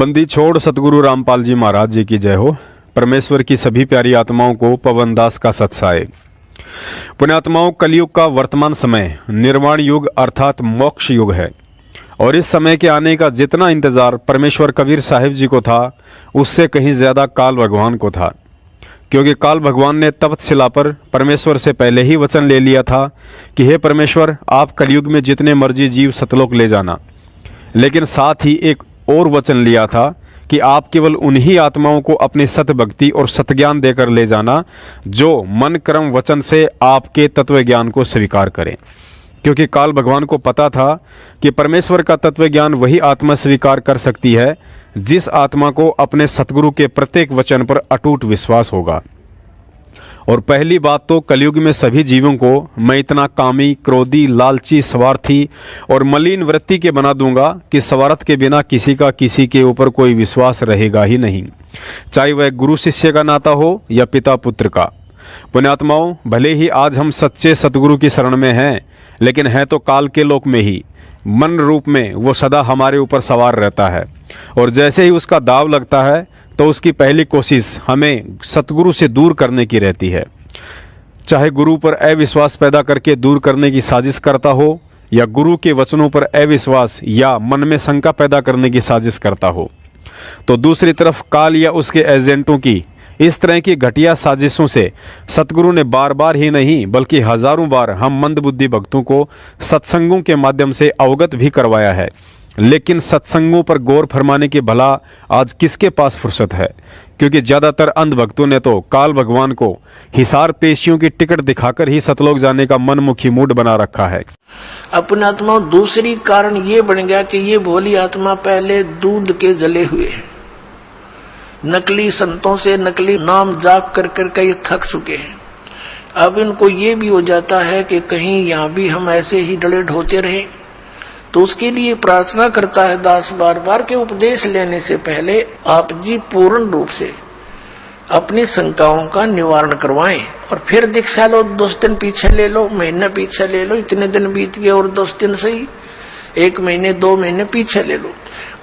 बंदी छोड़ सतगुरु रामपाल जी महाराज जी की जय हो। परमेश्वर की सभी प्यारी आत्माओं को पवनदास का सत्साए। पुण्यात्माओं, कलयुग का वर्तमान समय निर्वाण युग अर्थात मोक्ष युग है और इस समय के आने का जितना इंतजार परमेश्वर कबीर साहिब जी को था उससे कहीं ज्यादा काल भगवान को था, क्योंकि काल भगवान ने तपतशिला पर परमेश्वर से पहले ही वचन ले लिया था कि हे परमेश्वर, आप कलयुग में जितने मर्जी जीव सतलोक ले जाना, लेकिन साथ ही एक और वचन लिया था कि आप केवल उन्हीं आत्माओं को अपनी सत भक्ति और सतज्ञान देकर ले जाना जो मन कर्म वचन से आपके तत्व ज्ञान को स्वीकार करें, क्योंकि काल भगवान को पता था कि परमेश्वर का तत्व ज्ञान वही आत्मा स्वीकार कर सकती है जिस आत्मा को अपने सतगुरु के प्रत्येक वचन पर अटूट विश्वास होगा। और पहली बात तो कलयुग में सभी जीवों को मैं इतना कामी, क्रोधी, लालची, स्वार्थी और मलिन वृत्ति के बना दूंगा कि स्वार्थ के बिना किसी का किसी के ऊपर कोई विश्वास रहेगा ही नहीं, चाहे वह गुरु शिष्य का नाता हो या पिता पुत्र का। पुण्यात्माओं, भले ही आज हम सच्चे सतगुरु की शरण में हैं, लेकिन है तो काल के लोक में ही। मन रूप में वो सदा हमारे ऊपर सवार रहता है और जैसे ही उसका दाव लगता है तो उसकी पहली कोशिश हमें सतगुरु से दूर करने की रहती है, चाहे गुरु पर अविश्वास पैदा करके दूर करने की साजिश करता हो या गुरु के वचनों पर अविश्वास या मन में शंका पैदा करने की साजिश करता हो। तो दूसरी तरफ काल या उसके एजेंटों की इस तरह की घटिया साजिशों से सतगुरु ने बार बार ही नहीं बल्कि हजारों बार हम मंदबुद्धि भक्तों को सत्संगों के माध्यम से अवगत भी करवाया है, लेकिन सत्संगों पर गौर फरमाने के भला आज किसके पास फुर्सत है, क्योंकि ज्यादातर अंध भक्तों ने तो काल भगवान को हिसार पेशियों की टिकट दिखाकर ही सतलोक जाने का मनमुखी मूड बना रखा है। अपनी आत्मा दूसरी कारण ये बन गया कि ये भोली आत्मा पहले दूध के जले हुए हैं, नकली संतों से नकली नाम जाप कर कर के थक चुके हैं। अब इनको ये भी हो जाता है कि कहीं यहाँ भी हम ऐसे ही डले ढोते रहे, तो उसके लिए प्रार्थना करता है दास बार बार के उपदेश लेने से पहले आप जी पूर्ण रूप से अपनी शंकाओं का निवारण करवाएं और फिर दीक्षा लो। 10 दिन पीछे ले लो, महीना पीछे ले लो, इतने दिन बीत गए और 10 दिन सही, 1 महीने 2 महीने पीछे ले लो।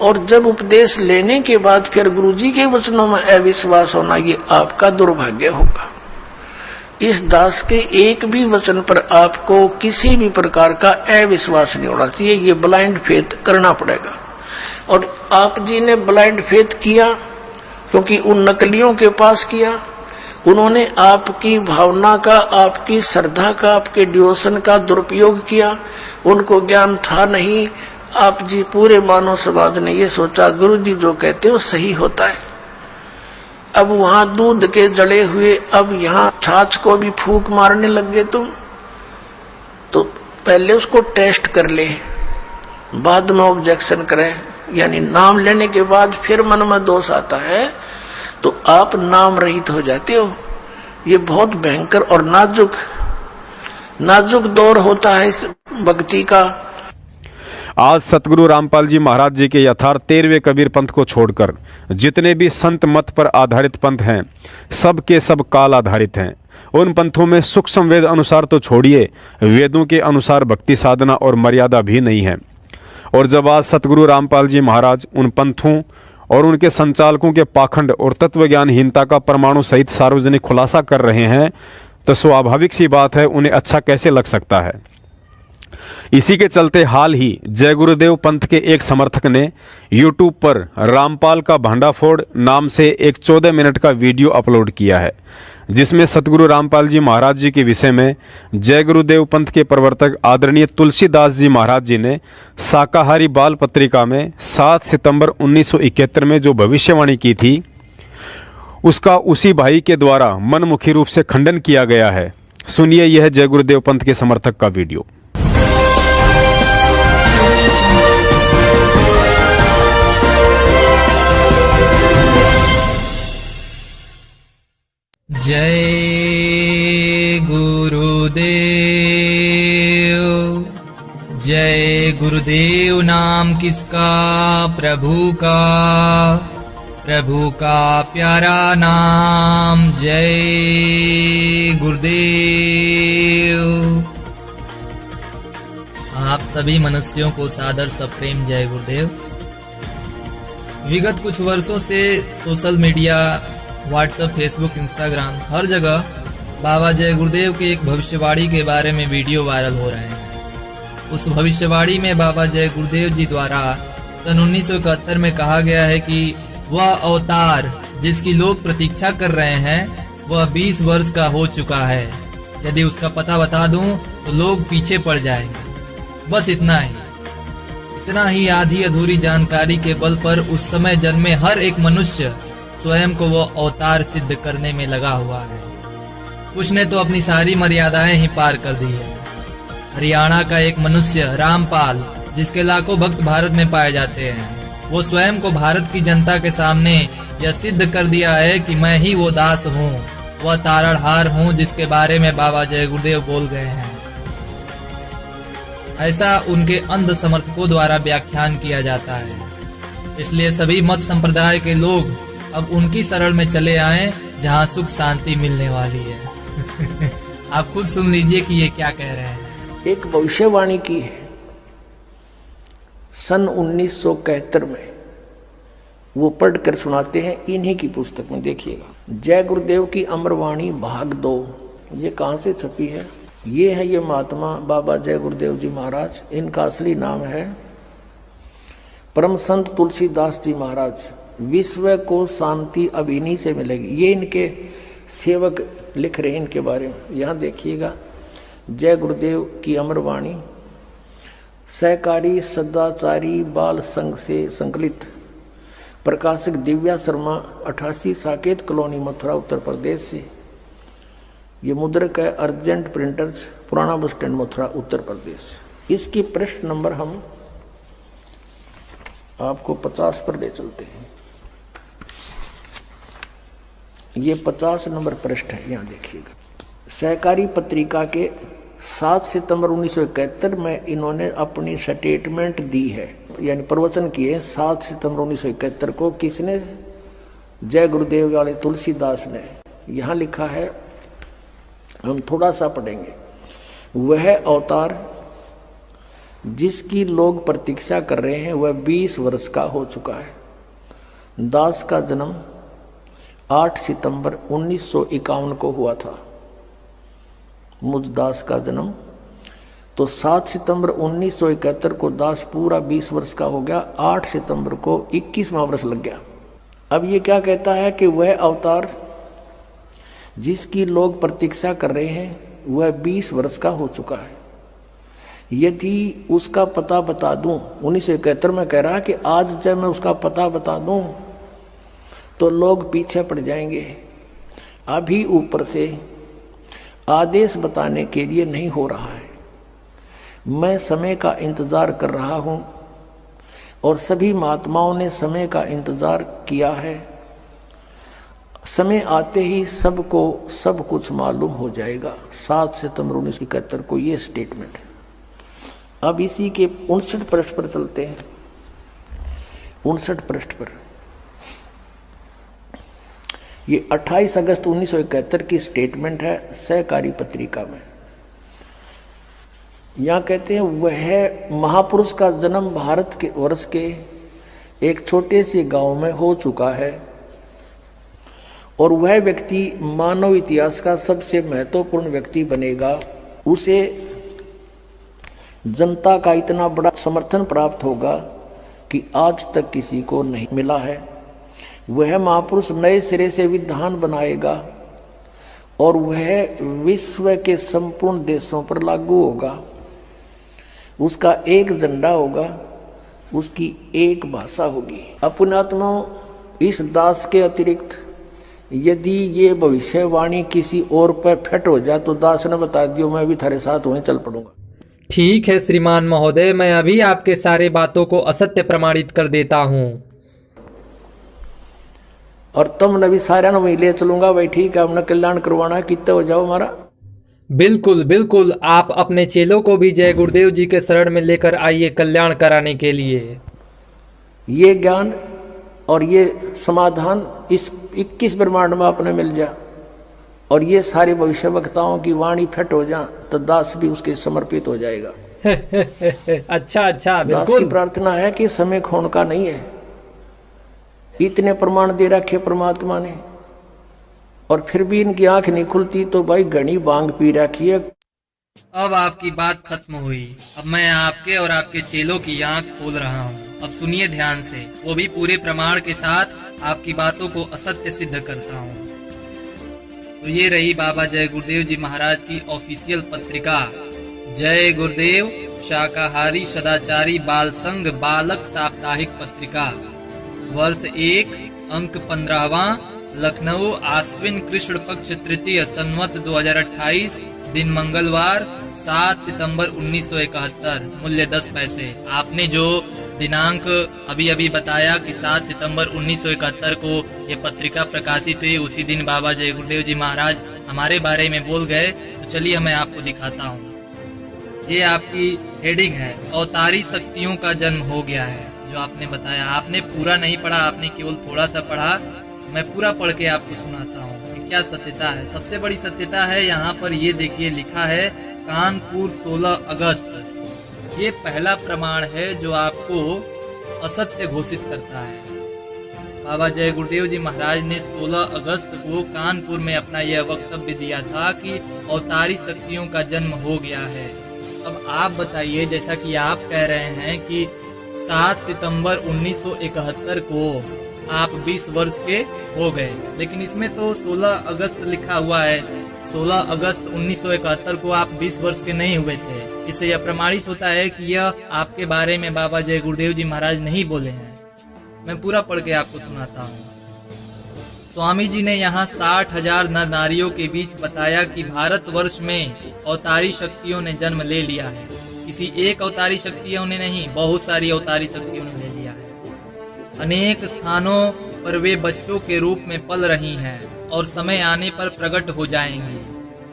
और जब उपदेश लेने के बाद फिर गुरुजी के वचनों में अविश्वास होना, ये आपका दुर्भाग्य होगा। इस दास के एक भी वचन पर आपको किसी भी प्रकार का अविश्वास नहीं होना चाहिए, ये ब्लाइंड फेथ करना पड़ेगा। और आप जी ने ब्लाइंड फेथ किया क्योंकि उन नकलियों के पास किया, उन्होंने आपकी भावना का, आपकी श्रद्धा का, आपके डिवोशन का दुरुपयोग किया, उनको ज्ञान था नहीं। आप जी पूरे मानव समाज ने ये सोचा गुरु जी जो कहते हो सही होता है। अब वहां दूध के जड़े हुए, अब यहाँ छाछ को भी फूंक मारने लग गए तुम। तो पहले उसको टेस्ट कर ले, बाद में ऑब्जेक्शन करें, यानी नाम लेने के बाद फिर मन में दोष आता है तो आप नाम रहित हो जाते हो। ये बहुत भयंकर और नाजुक दौर होता है इस भक्ति का। आज सतगुरु रामपाल जी महाराज जी के यथार्थ 13वें कबीर पंथ को छोड़कर जितने भी संत मत पर आधारित पंथ हैं, सब के सब काल आधारित हैं। उन पंथों में सूक्ष्म वेद अनुसार तो छोड़िए, वेदों के अनुसार भक्ति साधना और मर्यादा भी नहीं है। और जब आज सतगुरु रामपाल जी महाराज उन पंथों और उनके संचालकों के पाखंड और तत्वज्ञानहीनता का परमाणु सहित सार्वजनिक खुलासा कर रहे हैं, तो स्वाभाविक सी बात है उन्हें अच्छा कैसे लग सकता है। इसी के चलते हाल ही जय गुरुदेव पंथ के एक समर्थक ने YouTube पर रामपाल का भांडाफोड़ नाम से एक 14 मिनट का वीडियो अपलोड किया है, जिसमें सतगुरु रामपाल जी महाराज जी के विषय में जय गुरुदेव पंथ के प्रवर्तक आदरणीय तुलसीदास जी महाराज जी ने शाकाहारी बाल पत्रिका में 7 सितंबर 1971 में जो भविष्यवाणी की थी, उसका उसी भाई के द्वारा मनमुखी रूप से खंडन किया गया है। सुनिए यह जय गुरुदेव पंथ के समर्थक का वीडियो। जय गुरुदेव, जय गुरुदेव नाम किसका, प्रभु का प्यारा नाम। जय गुरुदेव। आप सभी मनुष्यों को सादर सप्रेम जय गुरुदेव। विगत कुछ वर्षों से social media, WhatsApp, Facebook, Instagram हर जगह बाबा जय गुरुदेव के एक भविष्यवाणी के बारे में वीडियो वायरल हो रहे हैं। उस भविष्यवाणी में बाबा जय गुरुदेव जी द्वारा सन 1971 में कहा गया है कि वह अवतार जिसकी लोग प्रतीक्षा कर रहे हैं वह 20 वर्ष का हो चुका है। यदि उसका पता बता दूं तो लोग पीछे पड़ जाएंगे। बस इतना ही आधी अधूरी जानकारी के बल पर उस समय जन्मे हर एक मनुष्य स्वयं को वो अवतार सिद्ध करने में लगा हुआ है। कुछ ने तो अपनी सारी मर्यादाएं ही पार कर दी है। हरियाणा का एक मनुष्य रामपाल, जिसके लाखों भक्त भारत में पाए जाते हैं, वो स्वयं को भारत की जनता के सामने यह सिद्ध कर दिया है कि मैं ही वो दास हूँ, वह तारणहार हूँ जिसके बारे में बाबा जय गुरुदेव बोल गए हैं। ऐसा उनके अंध समर्थकों द्वारा व्याख्यान किया जाता है। इसलिए सभी मत संप्रदाय के लोग अब उनकी शरण में चले आए जहां सुख शांति मिलने वाली है। आप खुद सुन लीजिए कि ये क्या कह रहे हैं। एक भविष्यवाणी की है सन 1971 में, वो पढ़कर सुनाते हैं इन्हीं की पुस्तक में। देखिएगा, जय गुरुदेव की अमरवाणी भाग 2। ये कहाँ से छपी है? ये है ये महात्मा बाबा जय गुरुदेव जी महाराज। इनका असली नाम है परम संत तुलसीदास जी महाराज। विश्व को शांति अब इन्हीं से मिलेगी। ये इनके सेवक लिख रहे हैं इनके बारे में। यहाँ देखिएगा, जय गुरुदेव की अमरवाणी सहकारी सदाचारी बाल संघ से संकलित, प्रकाशक दिव्या शर्मा, 88 साकेत कॉलोनी, मथुरा, उत्तर प्रदेश से। ये मुद्रक है अर्जेंट प्रिंटर्स, पुराना बस स्टैंड, मथुरा, उत्तर प्रदेश। इसकी पृष्ठ नंबर हम आपको 50 पर ले चलते हैं। ये 50 नंबर पृष्ठ है। यहाँ देखिएगा, सहकारी पत्रिका के 7 सितंबर 1971 में इन्होंने अपनी स्टेटमेंट दी है, यानी प्रवचन किए 7 सितंबर 1971 को। किसने? जय गुरुदेव वाले तुलसीदास ने। यहाँ लिखा है, हम थोड़ा सा पढ़ेंगे। वह अवतार जिसकी लोग प्रतीक्षा कर रहे हैं वह 20 वर्ष का हो चुका है। दास का जन्म 8 सितंबर 1951 को हुआ था। मुझ दास का जन्म तो 7 सितंबर 1971 को दास पूरा 20 वर्ष का हो गया। 8 सितंबर को 21वां वर्ष लग गया। अब ये क्या कहता है कि वह अवतार जिसकी लोग प्रतीक्षा कर रहे हैं वह 20 वर्ष का हो चुका है। यदि उसका पता बता दूं, 1971 में कह रहा है कि आज जब मैं उसका पता बता दूं तो लोग पीछे पड़ जाएंगे। अभी ऊपर से आदेश बताने के लिए नहीं हो रहा है। मैं समय का इंतजार कर रहा हूं और सभी महात्माओं ने समय का इंतजार किया है। समय आते ही सबको सब कुछ मालूम हो जाएगा। 7 सितंबर 1971 को ये स्टेटमेंट है। अब इसी के 59 पृष्ठ पर चलते हैं। 59 पृष्ठ पर ये 28 अगस्त 1971 की स्टेटमेंट है सहकारी पत्रिका में। यहाँ कहते हैं, वह महापुरुष का जन्म भारत के वर्ष के एक छोटे से गांव में हो चुका है और वह व्यक्ति मानव इतिहास का सबसे महत्वपूर्ण व्यक्ति बनेगा। उसे जनता का इतना बड़ा समर्थन प्राप्त होगा कि आज तक किसी को नहीं मिला है। वह महापुरुष नए सिरे से विधान बनाएगा और वह विश्व के संपूर्ण देशों पर लागू होगा। उसका एक झंडा होगा, उसकी एक भाषा होगी। अपनात्मा, इस दास के अतिरिक्त यदि ये भविष्यवाणी किसी और पर फिट हो जाए तो दास ने बता दियो, मैं भी थारे साथ वहीं चल पड़ूंगा। ठीक है श्रीमान महोदय, मैं अभी आपके सारे बातों को असत्य प्रमाणित कर देता हूँ। और तुमने भी सारे ना वहीं ले चलूंगा। भाई ठीक है, हमने कल्याण करवाना, कितने हो जाओ हमारा। बिल्कुल बिल्कुल, आप अपने चेलों को भी जय गुरुदेव जी के शरण में लेकर आइए कल्याण कराने के लिए। ये ज्ञान और ये समाधान इस 21 ब्रह्मांड में अपने मिल जा और ये सारे भविष्य वक्ताओं की वाणी फिट हो जा तो दास भी उसके समर्पित हो जाएगा। अच्छा अच्छा, दास की प्रार्थना है कि समय खोने का नहीं है। इतने प्रमाण दे रखे परमात्मा ने, और फिर भी इनकी आंख नहीं खुलती तो भाई घनी बांग पी रखी है। अब आपकी बात खत्म हुई। अब मैं आपके और आपके चेलों की आंख खोल रहा हूँ। अब सुनिए ध्यान से, वो भी पूरे प्रमाण के साथ आपकी बातों को असत्य सिद्ध करता हूँ। तो ये रही बाबा जय गुरुदेव जी महाराज की ऑफिशियल पत्रिका, जय गुरुदेव शाकाहारी सदाचारी बाल संघ बालक साप्ताहिक पत्रिका, वर्ष 1, अंक 15वां, लखनऊ, आश्विन कृष्ण पक्ष तृतीय, संवत 2028, दिन मंगलवार, 7 सितंबर 1971, मूल्य 10 पैसे। आपने जो दिनांक अभी अभी बताया कि 7 सितंबर 1971 को ये पत्रिका प्रकाशित हुई, उसी दिन बाबा जय गुरुदेव जी महाराज हमारे बारे में बोल गए। तो चलिए मैं आपको दिखाता हूँ। ये आपकी हेडिंग है, अवतारी शक्तियों का जन्म हो गया है। जो आपने बताया, आपने पूरा नहीं पढ़ा, आपने केवल थोड़ा सा पढ़ा। मैं पूरा पढ़ के आपको सुनाता हूँ कि क्या सत्यता है। सबसे बड़ी सत्यता है यहाँ पर, ये देखिए लिखा है कानपुर 16 अगस्त। ये पहला प्रमाण है जो आपको असत्य घोषित करता है। बाबा जय गुरुदेव जी महाराज ने 16 अगस्त को कानपुर में अपना यह वक्तव्य दिया था कि अवतारी शक्तियों का जन्म हो गया है। अब आप बताइए, जैसा कि आप कह रहे हैं कि 7 सितंबर 1971 को आप 20 वर्ष के हो गए, लेकिन इसमें तो 16 अगस्त लिखा हुआ है। 16 अगस्त 1971 को आप 20 वर्ष के नहीं हुए थे। इससे यह प्रमाणित होता है कि यह आपके बारे में बाबा जय गुरुदेव जी महाराज नहीं बोले हैं। मैं पूरा पढ़ के आपको सुनाता हूँ। स्वामी जी ने यहाँ 60,000 नर नारियों के बीच बताया कि भारतवर्ष में अवतारी शक्तियों ने जन्म ले लिया है। किसी एक अवतारी शक्तियों ने नहीं, बहुत सारी अवतारी शक्तियों ने ले लिया है। अनेक स्थानों पर वे बच्चों के रूप में पल रही हैं और समय आने पर प्रकट हो जाएंगी।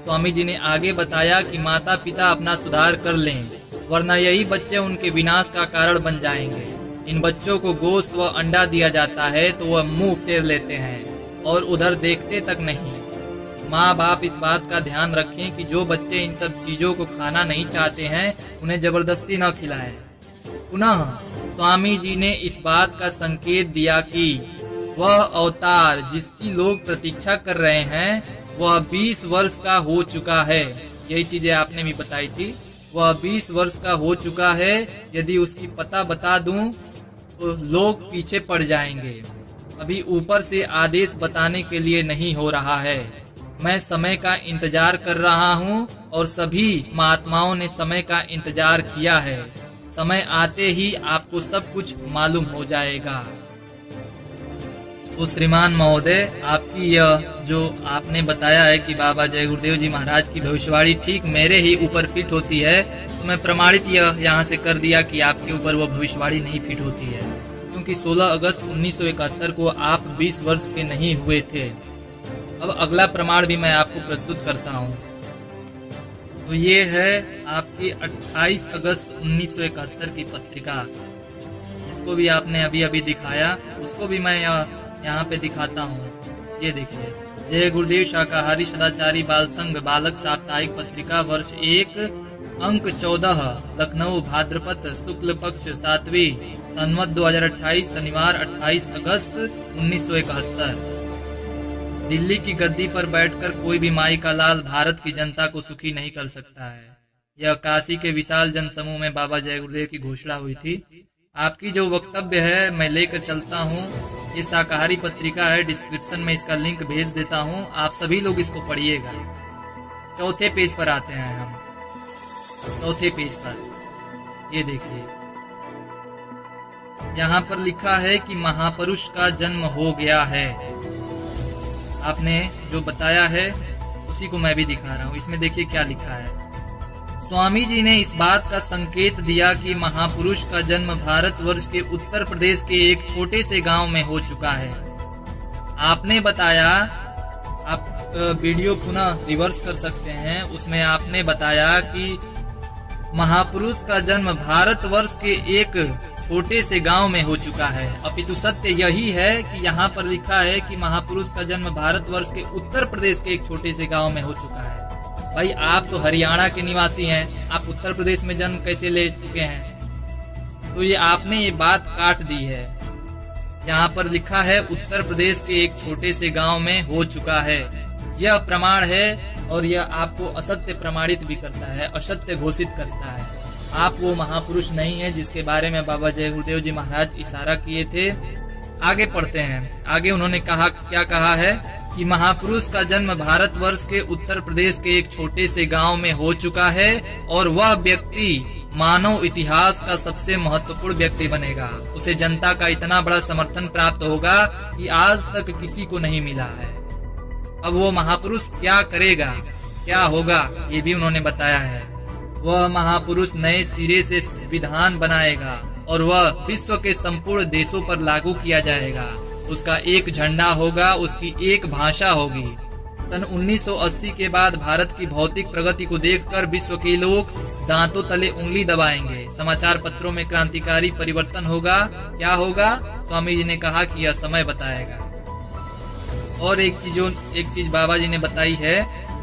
स्वामी जी ने आगे बताया कि माता पिता अपना सुधार कर लें, वरना यही बच्चे उनके विनाश का कारण बन जाएंगे। इन बच्चों को गोश्त व अंडा दिया जाता है तो वह मुंह फेर लेते हैं और उधर देखते तक नहीं। माँ बाप इस बात का ध्यान रखें कि जो बच्चे इन सब चीजों को खाना नहीं चाहते हैं उन्हें जबरदस्ती न खिलाएं। पुनः स्वामी जी ने इस बात का संकेत दिया कि वह अवतार जिसकी लोग प्रतीक्षा कर रहे हैं वह 20 वर्ष का हो चुका है। यही चीजें आपने भी बताई थी। वह 20 वर्ष का हो चुका है। यदि उसकी पता बता दूं तो लोग पीछे पड़ जाएंगे। अभी ऊपर से आदेश बताने के लिए नहीं हो रहा है। मैं समय का इंतजार कर रहा हूँ और सभी महात्माओं ने समय का इंतजार किया है। समय आते ही आपको सब कुछ मालूम हो जाएगा। तो श्रीमान महोदय, आपकी यह जो आपने बताया है कि बाबा जय गुरुदेव जी महाराज की भविष्यवाणी ठीक मेरे ही ऊपर फिट होती है, तो मैं प्रमाणित यह यहाँ से कर दिया कि आपके ऊपर वो भविष्यवाणी नहीं फिट होती है, क्योंकि 16 अगस्त 1971 को आप 20 वर्ष के नहीं हुए थे। अब अगला प्रमाण भी मैं आपको प्रस्तुत करता हूँ। तो ये है आपकी 28 अगस्त 1971 की पत्रिका, जिसको भी आपने अभी अभी दिखाया, उसको भी मैं यहाँ पे दिखाता हूँ। ये देखिए, जय गुरुदेव शाकाहारी सदाचारी बाल संघ बालक साप्ताहिक पत्रिका, वर्ष 1, अंक 14, लखनऊ, भाद्रपद शुक्ल पक्ष 7वीं, संवत 2028, शनिवार 28 अगस्त 1971। दिल्ली की गद्दी पर बैठकर कोई भी माई का लाल भारत की जनता को सुखी नहीं कर सकता है। यह काशी के विशाल जनसमूह में बाबा जय गुरुदेव की घोषणा हुई थी। आपकी जो वक्तव्य है मैं लेकर चलता हूँ। ये शाकाहारी पत्रिका है, डिस्क्रिप्शन में इसका लिंक भेज देता हूँ, आप सभी लोग इसको पढ़िएगा। चौथे पेज पर आते हैं हम। चौथे पेज पर ये देखिए, यहाँ पर लिखा है कि महापुरुष का जन्म हो गया है। आपने जो बताया है उसी को मैं भी दिखा रहा हूँ। इसमें देखिए क्या लिखा है। स्वामी जी ने इस बात का संकेत दिया कि महापुरुष का जन्म भारतवर्ष के उत्तर प्रदेश के एक छोटे से गांव में हो चुका है। आपने बताया, आप वीडियो पुनः रिवर्स कर सकते हैं, उसमें आपने बताया कि महापुरुष का जन्म भारतवर्ष के एक छोटे से गांव में हो चुका है। अपितु सत्य यही है कि यहाँ पर लिखा है कि महापुरुष का जन्म भारतवर्ष के उत्तर प्रदेश के एक छोटे से गांव में हो चुका है। भाई, आप तो हरियाणा के निवासी हैं, आप उत्तर प्रदेश में जन्म कैसे ले चुके हैं? तो ये आपने ये बात काट दी है। यहाँ पर लिखा है उत्तर प्रदेश के एक छोटे से गांव में हो चुका है। यह प्रमाण है और यह आपको असत्य प्रमाणित भी करता है, असत्य घोषित करता है। आप वो महापुरुष नहीं है जिसके बारे में बाबा जय गुरुदेव जी महाराज इशारा किए थे। आगे पढ़ते हैं। आगे उन्होंने कहा, क्या कहा है कि महापुरुष का जन्म भारतवर्ष के उत्तर प्रदेश के एक छोटे से गांव में हो चुका है और वह व्यक्ति मानव इतिहास का सबसे महत्वपूर्ण व्यक्ति बनेगा। उसे जनता का इतना बड़ा समर्थन प्राप्त होगा कि आज तक किसी को नहीं मिला है। अब वो महापुरुष क्या करेगा, क्या होगा, ये भी उन्होंने बताया है। वह महापुरुष नए सिरे से विधान बनाएगा और वह विश्व के संपूर्ण देशों पर लागू किया जाएगा। उसका एक झंडा होगा, उसकी एक भाषा होगी। सन 1980 के बाद भारत की भौतिक प्रगति को देखकर विश्व के लोग दांतों तले उंगली दबाएंगे। समाचार पत्रों में क्रांतिकारी परिवर्तन होगा। क्या होगा? स्वामी जी ने कहा कि यह समय बताएगा। और एक चीज बाबा जी ने बताई है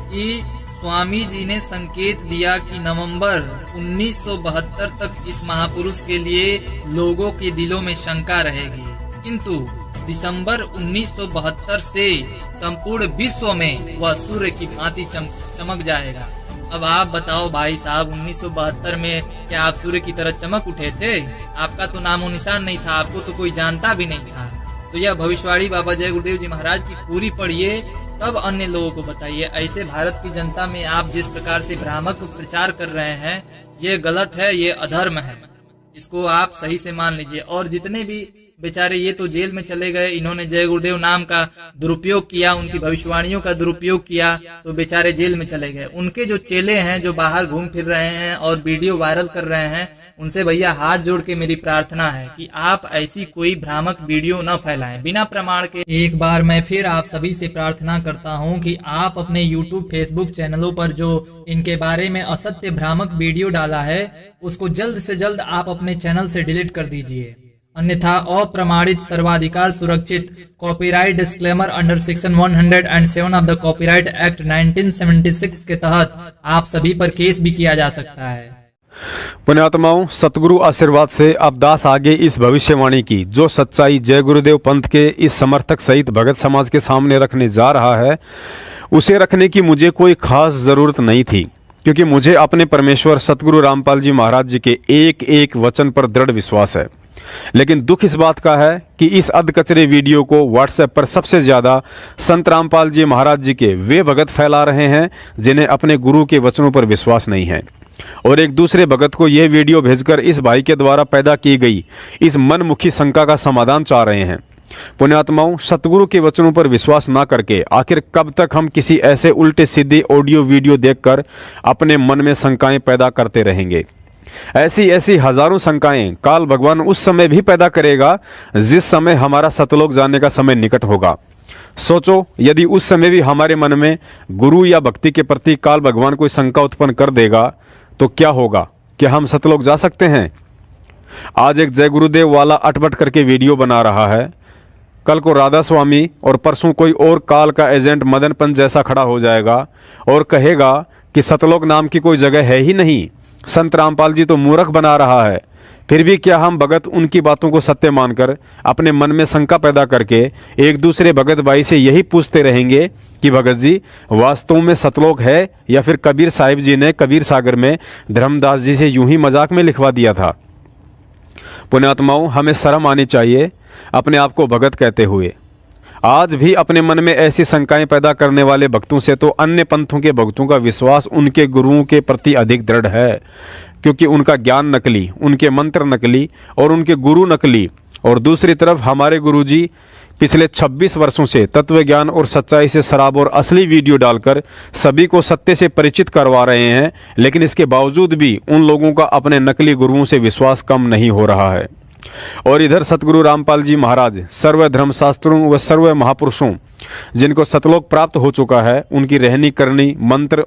कि स्वामी जी ने संकेत दिया कि नवंबर 1972 तक इस महापुरुष के लिए लोगों के दिलों में शंका रहेगी, किंतु दिसंबर 1972 से संपूर्ण विश्व में वह सूर्य की भांति चमक जाएगा। अब आप बताओ भाई साहब, 1972 में क्या आप सूर्य की तरह चमक उठे थे? आपका तो नामो निशान नहीं था, आपको तो कोई जानता भी नहीं था। तो यह भविष्यवाणी बाबा जय गुरुदेव जी महाराज की पूरी पढ़िए, तब अन्य लोगों को बताइए। ऐसे भारत की जनता में आप जिस प्रकार से भ्रामक प्रचार कर रहे हैं, ये गलत है, ये अधर्म है। इसको आप सही से मान लीजिए। और जितने भी बेचारे, ये तो जेल में चले गए, इन्होंने जय गुरुदेव नाम का दुरुपयोग किया, उनकी भविष्यवाणियों का दुरुपयोग किया, तो बेचारे जेल में चले गए। उनके जो चेले हैं, जो बाहर घूम फिर रहे हैं और वीडियो वायरल कर रहे हैं, उनसे भैया हाथ जोड़ के मेरी प्रार्थना है कि आप ऐसी कोई भ्रामक वीडियो न फैलाएं बिना प्रमाण के। एक बार मैं फिर आप सभी से प्रार्थना करता हूं कि आप अपने YouTube, Facebook चैनलों पर जो इनके बारे में असत्य भ्रामक वीडियो डाला है, उसको जल्द से जल्द आप अपने चैनल से डिलीट कर दीजिए। अन्यथा अप्रमाणित, सर्वाधिकार सुरक्षित, copyright disclaimer under section 107 of the copyright act 1976 के तहत आप सभी पर केस भी किया जा सकता है। पुण्यात्माओं, सतगुरु आशीर्वाद से अब दास आगे इस भविष्यवाणी की जो सच्चाई जय गुरुदेव पंथ के इस समर्थक सहित भगत समाज के सामने रखने जा रहा है, उसे रखने की मुझे कोई खास जरूरत नहीं थी, क्योंकि मुझे अपने परमेश्वर सतगुरु रामपाल जी महाराज जी के एक एक वचन पर दृढ़ विश्वास है। लेकिन दुख इस बात का है कि इस अधकचरे वीडियो को व्हाट्सएप पर सबसे ज्यादा संत रामपाल जी महाराज जी के वे भगत फैला रहे हैं जिन्हें अपने गुरु के वचनों पर विश्वास नहीं है, और एक दूसरे भगत को यह वीडियो भेजकर इस भाई के द्वारा पैदा की गई इस मनमुखी शंका का समाधान चाह रहे हैं। पुण्यात्माओं, सतगुरु के वचनों पर विश्वास ना करके आखिर कब तक हम किसी ऐसे उल्टे सीधे ऑडियो वीडियो देखकर अपने मन में शंकाएं पैदा करते रहेंगे? ऐसी ऐसी हजारों शंकाएं काल भगवान उस समय भी पैदा करेगा जिस समय हमारा सतलोक जाने का समय निकट होगा। सोचो, यदि उस समय भी हमारे मन में गुरु या भक्ति के प्रति काल भगवान कोई शंका उत्पन्न कर देगा तो क्या होगा? क्या हम सतलोक जा सकते हैं? आज एक जय गुरुदेव वाला अटपट करके वीडियो बना रहा है, कल को राधा स्वामी और परसों कोई और काल का एजेंट मदन पंत जैसा खड़ा हो जाएगा और कहेगा कि सतलोक नाम की कोई जगह है ही नहीं, संत रामपाल जी तो मूर्ख बना रहा है। फिर भी क्या हम भगत उनकी बातों को सत्य मानकर अपने मन में शंका पैदा करके एक दूसरे भगत भाई से यही पूछते रहेंगे कि भगत जी वास्तव में सतलोक है, या फिर कबीर साहिब जी ने कबीर सागर में धर्मदास जी से यूं ही मजाक में लिखवा दिया था? पुण्यात्माओं, हमें शर्म आनी चाहिए अपने आप को भगत कहते हुए। आज भी अपने मन में ऐसी शंकाएं पैदा करने वाले भक्तों से तो अन्य पंथों के भक्तों का विश्वास उनके गुरुओं के प्रति अधिक दृढ़ है, क्योंकि उनका ज्ञान नकली, उनके मंत्र नकली और उनके गुरु नकली। और दूसरी तरफ हमारे गुरुजी पिछले 26 वर्षों से तत्व ज्ञान और सच्चाई से शराब और असली वीडियो डालकर सभी को सत्य से परिचित करवा रहे हैं, लेकिन इसके बावजूद भी उन लोगों का अपने नकली गुरुओं से विश्वास कम नहीं हो रहा है। और इधर सतगुरु रामपाल जी महाराज सर्व धर्मशास्त्रों व सर्व महापुरुषों जिनको सतलोक प्राप्त हो चुका है, उनकी रहनी करनी, मंत्र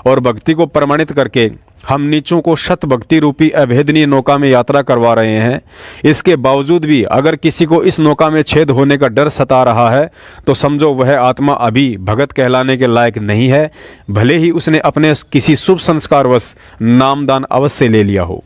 और भक्ति को प्रमाणित करके हम नीचों को शत भक्ति रूपी अभेदनीय नौका में यात्रा करवा रहे हैं। इसके बावजूद भी अगर किसी को इस नौका में छेद होने का डर सता रहा है तो समझो वह आत्मा अभी भगत कहलाने के लायक नहीं है, भले ही उसने अपने किसी शुभ संस्कारवश नामदान अवश्य ले लिया हो।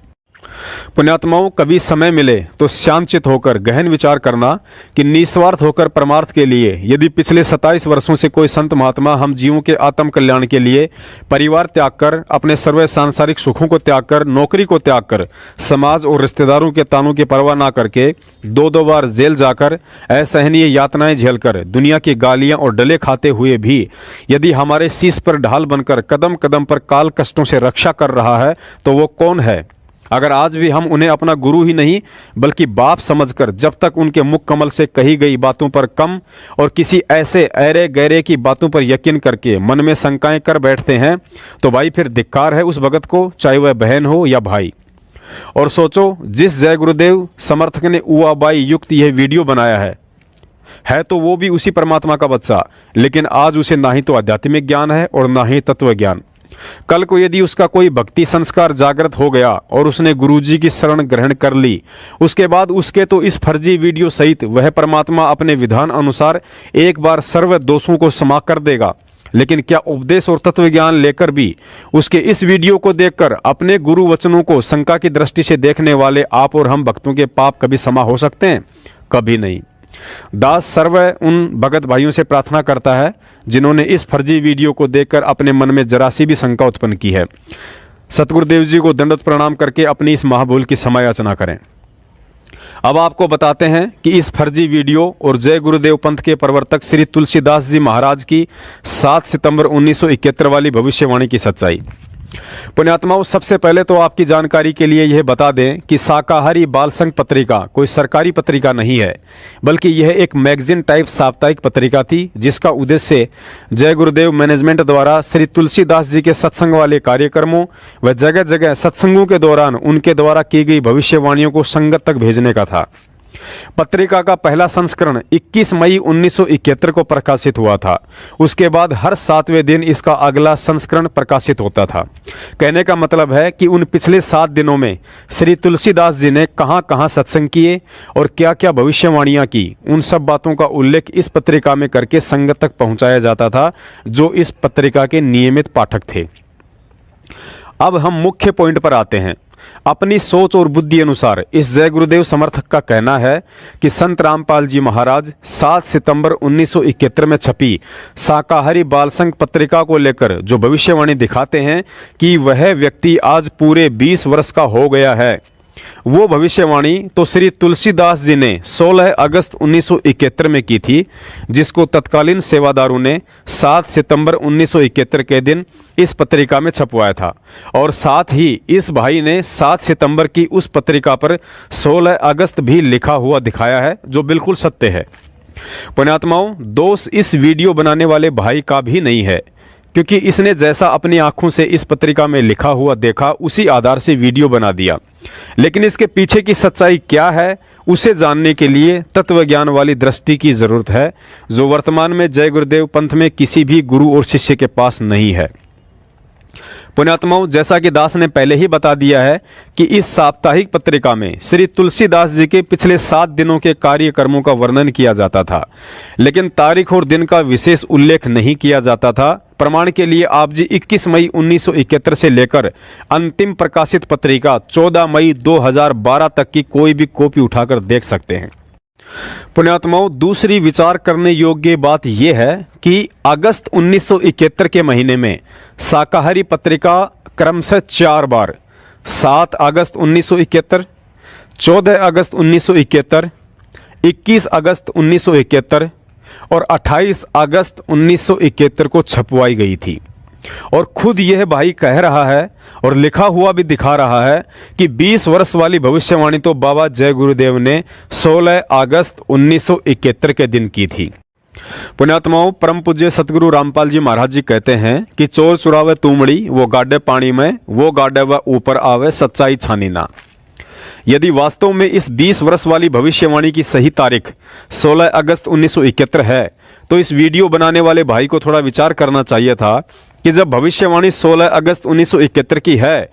पुण्यात्माओं, कभी समय मिले तो शांतचित होकर गहन विचार करना कि निस्वार्थ होकर परमार्थ के लिए यदि पिछले 27 वर्षों से कोई संत महात्मा हम जीवों के आत्म कल्याण के लिए परिवार त्याग कर, अपने सर्व सांसारिक सुखों को त्याग कर, नौकरी को त्याग कर, समाज और रिश्तेदारों के तानों की परवाह ना करके 2-2 बार जेल जाकर असहनीय यातनाएं झेलकर दुनिया की गालियां और डले खाते हुए भी यदि हमारे शीश पर ढाल बनकर कदम कदम पर काल कष्टों से रक्षा कर रहा है तो वो कौन है? अगर आज भी हम उन्हें अपना गुरु ही नहीं बल्कि बाप समझकर जब तक उनके मुख कमल से कही गई बातों पर कम और किसी ऐसे ऐरे गैरे की बातों पर यकीन करके मन में शंकाएं कर बैठते हैं तो भाई फिर धिक्कार है उस भगत को, चाहे वह बहन हो या भाई। और सोचो, जिस जय गुरुदेव समर्थक ने उआबाई युक्त यह वीडियो बनाया है तो वो भी उसी परमात्मा का बच्चा, लेकिन आज उसे ना ही तो आध्यात्मिक ज्ञान है और ना ही तत्व ज्ञान। कल को यदि उसका कोई भक्ति संस्कार जागृत हो गया और उसने गुरुजी की शरण ग्रहण कर ली, उसके बाद उसके तो इस फर्जी वीडियो सहित वह परमात्मा अपने विधान अनुसार एक बार सर्व दोषों को क्षमा कर देगा। लेकिन क्या उपदेश और तत्व ज्ञान लेकर भी उसके इस वीडियो को देखकर अपने गुरु वचनों को शंका की दृष्टि से देखने वाले आप और हम भक्तों के पाप कभी क्षमा हो सकते हैं? कभी नहीं। दास सर्व उन भगत भाइयों से प्रार्थना करता है जिन्होंने इस फर्जी वीडियो को देखकर अपने मन में जरा सी भी शंका उत्पन्न की है। सतगुरुदेव जी को दंडवत प्रणाम करके अपनी इस महाभूल की क्षमा याचना करें। अब आपको बताते हैं कि इस फर्जी वीडियो और जय गुरुदेव पंथ के प्रवर्तक श्री तुलसीदास जी महाराज की 7 सितंबर 1971 वाली भविष्यवाणी की सच्चाई। पुण्यात्माओं, सबसे पहले तो आपकी जानकारी के लिए यह बता दें कि शाकाहारी बाल संघ पत्रिका कोई सरकारी पत्रिका नहीं है, बल्कि यह एक मैगजीन टाइप साप्ताहिक पत्रिका थी जिसका उद्देश्य जय गुरुदेव मैनेजमेंट द्वारा श्री तुलसीदास जी के सत्संग वाले कार्यक्रमों व जगह जगह सत्संगों के दौरान उनके द्वारा की गई भविष्यवाणियों को संगत तक भेजने का था। पत्रिका का पहला संस्करण 21 मई 1971 को प्रकाशित हुआ था। उसके बाद हर 7वें दिन इसका अगला संस्करण प्रकाशित होता था। कहने का मतलब है कि उन पिछले 7 दिनों में श्री तुलसीदास जी ने कहां-कहां सत्संग किए और क्या-क्या भविष्यवाणियां की, उन सब बातों का उल्लेख इस पत्रिका में करके संगत तक पहुंचाया जाता था जो इस पत्रिका के नियमित पाठक थे। अब हम मुख्य पॉइंट पर आते हैं। अपनी सोच और बुद्धि अनुसार इस जय गुरुदेव समर्थक का कहना है कि संत रामपाल जी महाराज 7 सितंबर 1971 में छपी शाकाहारी बाल संघ पत्रिका को लेकर जो भविष्यवाणी दिखाते हैं कि वह व्यक्ति आज पूरे 20 वर्ष का हो गया है, वो भविष्यवाणी तो श्री तुलसीदास जी ने 16 अगस्त 1971 में की थी, जिसको तत्कालीन सेवादारों ने 7 सितंबर 1971 के दिन इस पत्रिका में छपवाया था। और साथ ही इस भाई ने 7 सितंबर की उस पत्रिका पर 16 अगस्त भी लिखा हुआ दिखाया है, जो बिल्कुल सत्य है। पुण्यात्माओं, दोष इस वीडियो बनाने वाले भाई का भी नहीं है, क्योंकि इसने जैसा अपनी आंखों से इस पत्रिका में लिखा हुआ देखा उसी आधार से वीडियो बना दिया। लेकिन इसके पीछे की सच्चाई क्या है, उसे जानने के लिए तत्व ज्ञान वाली दृष्टि की जरूरत है, जो वर्तमान में जय गुरुदेव पंथ में किसी भी गुरु और शिष्य के पास नहीं है। पुण्यात्माओं, जैसा कि दास ने पहले ही बता दिया है कि इस साप्ताहिक पत्रिका में श्री तुलसीदास जी के पिछले 7 दिनों के कार्यक्रमों का वर्णन किया जाता था, लेकिन तारीख और दिन का विशेष उल्लेख नहीं किया जाता था। प्रमाण के लिए आप जी 21 मई 1971 से लेकर अंतिम प्रकाशित पत्रिका 14 मई 2012 तक की कोई भी कॉपी उठाकर देख सकते हैं। पुण्यात्माओं, दूसरी विचार करने योग्य बात यह है कि अगस्त 1971 के महीने में शाकाहारी पत्रिका क्रमशः 4 बार 7 अगस्त 1971, 14 अगस्त 1971, 21 अगस्त 1971 और 28 अगस्त 1971 को छपवाई गई थी। और खुद यह भाई कह रहा है और लिखा हुआ भी दिखा रहा है कि 20 वर्ष वाली भविष्यवाणी तो बाबा जय गुरुदेव ने 16 अगस्त 1971 के दिन की थी। पुण्यात्माओं, परम पूज्य सतगुरु रामपाल जी महाराज जी कहते हैं कि चोर चुरावे तुमड़ी, वो गाडे पानी में, वो गाडे व ऊपर आवे, सच्चाई छानी ना। यदि वास्तव में इस 20 वर्ष वाली भविष्यवाणी की सही तारीख 16 अगस्त 1971 है, तो इस वीडियो बनाने वाले भाई को थोड़ा विचार करना चाहिए था कि जब भविष्यवाणी 16 अगस्त 1971 की है,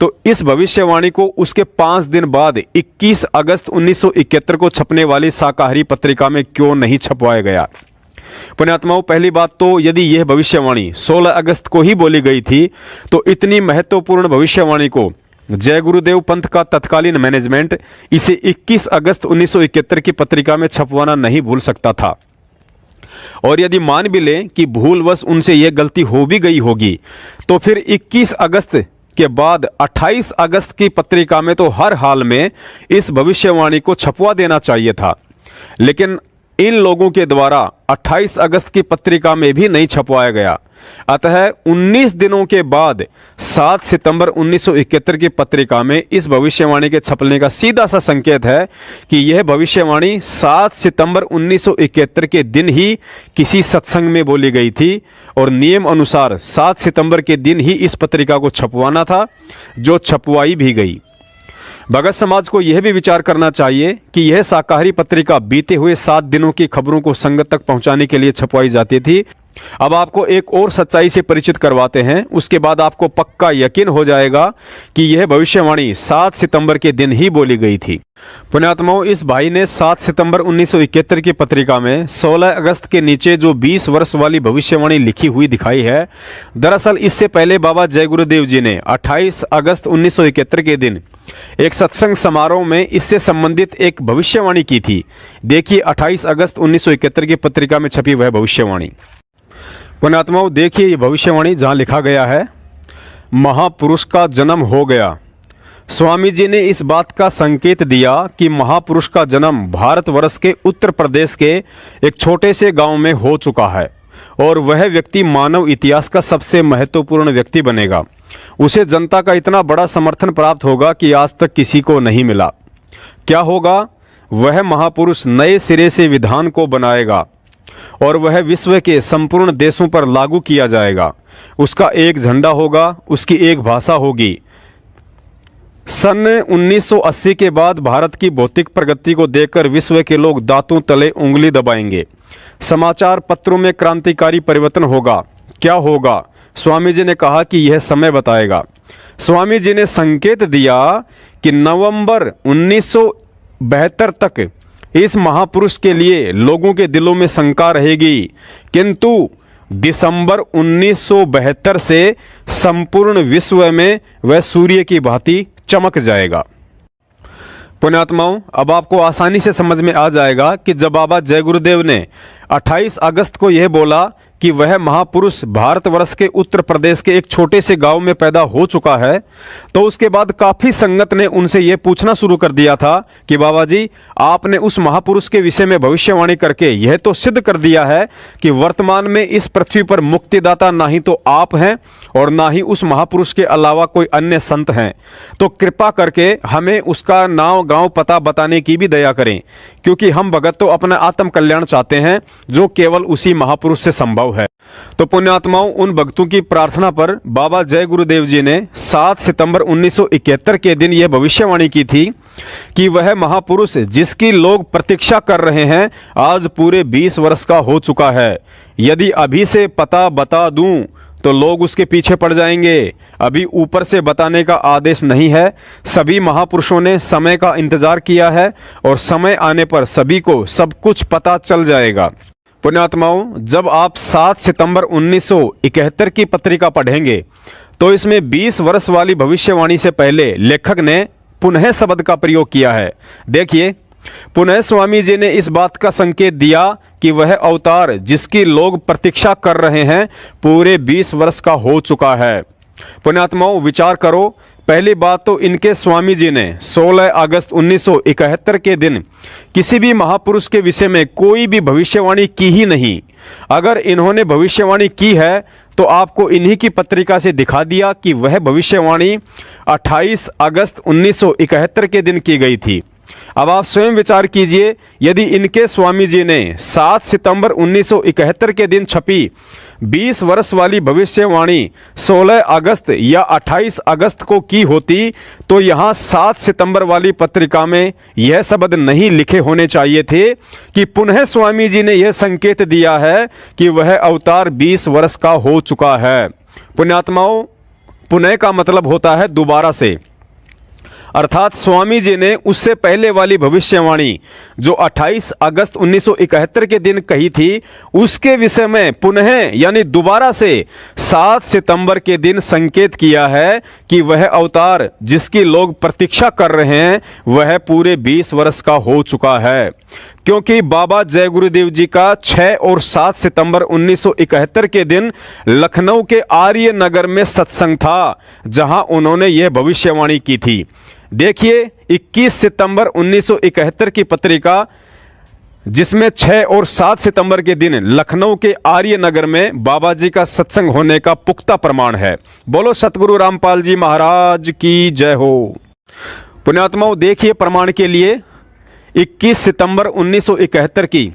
तो इस भविष्यवाणी को उसके 5 दिन बाद 21 अगस्त 1971 को छपने वाली शाकाहारी पत्रिका में क्यों नहीं छपवाया गया। पुण्यात्माओं, पहली बात तो यदि यह भविष्यवाणी 16 अगस्त को ही बोली गई थी, तो इतनी महत्वपूर्ण भविष्यवाणी को जय गुरुदेव पंथ का तत्कालीन मैनेजमेंट इसे 21 अगस्त 1971 की पत्रिका में छपवाना नहीं भूल सकता था। और यदि मान भी लें कि भूलवश उनसे यह गलती हो भी गई होगी, तो फिर 21 अगस्त के बाद 28 अगस्त की पत्रिका में तो हर हाल में इस भविष्यवाणी को छपवा देना चाहिए था। लेकिन इन लोगों के द्वारा 28 अगस्त की पत्रिका में भी नहीं छपवाया गया। अतः 19 दिनों के बाद 7 सितंबर 1971 की पत्रिका में इस भविष्यवाणी के छपने का सीधा सा संकेत है कि यह भविष्यवाणी 7 सितंबर 1971 के दिन ही किसी सत्संग में बोली गई थी और नियम अनुसार 7 सितंबर के दिन ही इस पत्रिका को छपवाना था, जो छपवाई भी गई। भगत समाज को यह भी विचार करना चाहिए कि यह शाकाहारी पत्रिका बीते हुए 7 दिनों की खबरों को संगत तक पहुंचाने के लिए छपवाई जाती थी। अब आपको एक और सच्चाई से परिचित करवाते हैं, उसके बाद आपको पक्का यकीन हो जाएगा कि यह भविष्यवाणी 7 सितंबर के दिन ही बोली गई थी। पुण्यात्माओं, इस भाई ने 7 सितंबर 1971 की पत्रिका में 16 अगस्त के नीचे जो 20 वर्ष वाली भविष्यवाणी लिखी हुई दिखाई है, दरअसल इससे पहले बाबा जय गुरुदेव जी ने 28 अगस्त 1971 के दिन एक सत्संग समारोह में इससे संबंधित एक भविष्यवाणी की थी। देखिए 28 अगस्त 1971 की पत्रिका में छपी वह भविष्यवाणी। पुण्यात्माओं, देखिए ये भविष्यवाणी जहां लिखा गया है, महापुरुष का जन्म हो गया। स्वामी जी ने इस बात का संकेत दिया कि महापुरुष का जन्म भारतवर्ष के उत्तर प्रदेश के एक छोटे से गांव में हो चुका है और वह व्यक्ति मानव इतिहास का सबसे महत्वपूर्ण व्यक्ति बनेगा। उसे जनता का इतना बड़ा समर्थन प्राप्त होगा कि आज तक किसी को नहीं मिला। क्या होगा? वह महापुरुष नए सिरे से विधान को बनाएगा और वह विश्व के संपूर्ण देशों पर लागू किया जाएगा। उसका एक झंडा होगा, उसकी एक भाषा होगी। सन 1980 के बाद भारत की भौतिक प्रगति को देखकर विश्व के लोग दांतों तले उंगली दबाएंगे। समाचार पत्रों में क्रांतिकारी परिवर्तन होगा। क्या होगा? स्वामी जी ने कहा कि यह समय बताएगा। स्वामी जी ने संकेत दिया कि नवंबर 1972 तक इस महापुरुष के लिए लोगों के दिलों में शंका रहेगी, किंतु दिसंबर 1972 से संपूर्ण विश्व में वह सूर्य की भांति चमक जाएगा। पुण्यात्माओं, अब आपको आसानी से समझ में आ जाएगा कि जब बाबा जय गुरुदेव ने 28 अगस्त को यह बोला कि वह महापुरुष भारतवर्ष के उत्तर प्रदेश के एक छोटे से गांव में पैदा हो चुका है, तो उसके बाद काफी संगत ने उनसे यह पूछना शुरू कर दिया था कि बाबा जी, आपने उस महापुरुष के विषय में भविष्यवाणी करके यह तो सिद्ध कर दिया है कि वर्तमान में इस पृथ्वी पर मुक्तिदाता ना ही तो आप हैं और ना ही उस महापुरुष के अलावा कोई अन्य संत हैं, तो कृपा करके हमें उसका नाम, गांव, पता बताने की भी दया करें, क्योंकि हम भगत तो अपना आत्म कल्याण चाहते हैं जो केवल उसी महापुरुष से संभव है। तो पुण्यात्माओं, उन भक्तों की प्रार्थना पर बाबा जय गुरुदेव जी ने 7 सितंबर 1971 के दिन यह भविष्यवाणी की थी कि वह महापुरुष जिसकी लोग प्रतीक्षा कर रहे हैं आज पूरे 20 वर्ष का हो चुका है। यदि अभी से पता बता दूं तो लोग उसके पीछे पड़ जाएंगे। अभी ऊपर से बताने का आदेश नहीं है। सभी महापुरुषों ने समय का इंतजार किया है और समय आने पर सभी को सब कुछ पता चल जाएगा। पुण्यात्माओं, जब आप 7 सितंबर 1971 की पत्रिका पढ़ेंगे तो इसमें 20 वर्ष वाली भविष्यवाणी से पहले लेखक ने पुनः शब्द का प्रयोग किया है। देखिए, पुनः स्वामी जी ने इस बात का संकेत दिया कि वह अवतार जिसकी लोग प्रतीक्षा कर रहे हैं पूरे 20 वर्ष का हो चुका है। पुण्यात्माओं, विचार करो, पहली बात तो इनके स्वामी जी ने 16 अगस्त 1971 के दिन किसी भी महापुरुष के विषय में कोई भी भविष्यवाणी की ही नहीं। अगर इन्होंने भविष्यवाणी की है तो आपको इन्हीं की पत्रिका से दिखा दिया कि वह भविष्यवाणी 28 अगस्त 1971 के दिन की गई थी। अब आप स्वयं विचार कीजिए, यदि इनके स्वामी जी ने 7 सितंबर 1971 के दिन छपी 20 वर्ष वाली भविष्यवाणी 16 अगस्त या 28 अगस्त को की होती तो यहाँ 7 सितंबर वाली पत्रिका में यह शब्द नहीं लिखे होने चाहिए थे कि पुनः स्वामी जी ने यह संकेत दिया है कि वह अवतार 20 वर्ष का हो चुका है। पुण्यात्माओं, पुनः का मतलब होता है दोबारा से। अर्थात स्वामी जी ने उससे पहले वाली भविष्यवाणी जो 28 अगस्त 1971 के दिन कही थी, उसके विषय में पुनः यानी दोबारा से 7 सितंबर के दिन संकेत किया है कि वह अवतार जिसकी लोग प्रतीक्षा कर रहे हैं वह पूरे 20 वर्ष का हो चुका है। क्योंकि बाबा जय गुरुदेव जी का 6 और 7 सितंबर 1971 के दिन लखनऊ के आर्य नगर में सत्संग था, जहां उन्होंने यह भविष्यवाणी की थी। देखिए 21 सितंबर 1971 की पत्रिका, जिसमें 6 और 7 सितंबर के दिन लखनऊ के आर्य नगर में बाबा जी का सत्संग होने का पुख्ता प्रमाण है। बोलो सतगुरु रामपाल जी महाराज की जय हो। पुण्यात्माओं, देखिए प्रमाण के लिए 21 सितंबर 1971 की